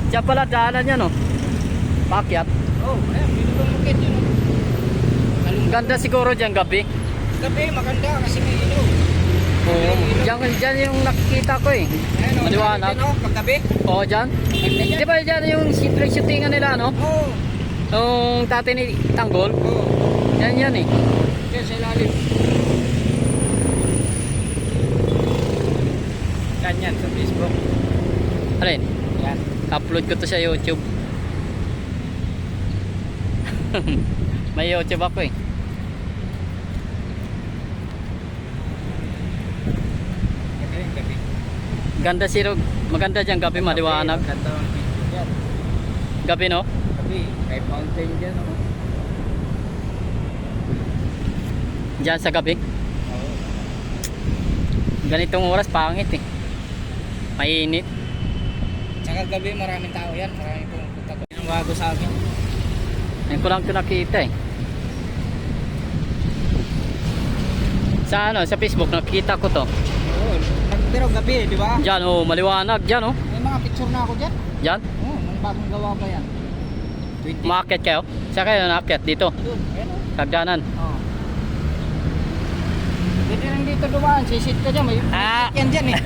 Diyan pala daanan yan, no? Pakyat. Oh, ayan, pinutong bukid yun. Ganda siguro dyan gabi. Gabi, maganda kasi may ilaw. Oo. Diyan yung nakikita ko eh. Ayan, oh, Maliwanag. dyan, oh, paggabi. Oo, dyan. Maganda dyan. Di ba dyan yung shootingan nila, no? Oo. Yung tate ni Tanggol. Oo. Yan eh. Dyan sa ilalim. Ganyan sa Facebook. Alin? Yan. Upload ko to sa YouTube. May YouTube ako eh. Gabi, gabi. Ganda siro. Maganda dyan gabi, maliwanag. Maganda ang video dyan. Gabi, no? Gabi, may fountain dyan. Oh. Dyan sa gabi. Oo. Ganitong oras, pangit eh. Mainit. Tsaka gabi maraming tao yan. Maraming pumupunta ko. Yan ang bago sa akin. Ngayon ko lang ito nakita eh. Sa ano, sa Facebook nakita ko to. Oo. Pero gabi, di ba? Diyan oh, maliwanag dyan oh. May mga picture na ako dyan. Diyan. Oo, may bagong gawa pa yan. 20. Umakyat kayo? Saan kayo naakyat? Dito. Doon, ayan o. Sagdanan. Oo. Pwede rin dito dumaan, sisit ka dyan. May Ah. yan dyan eh.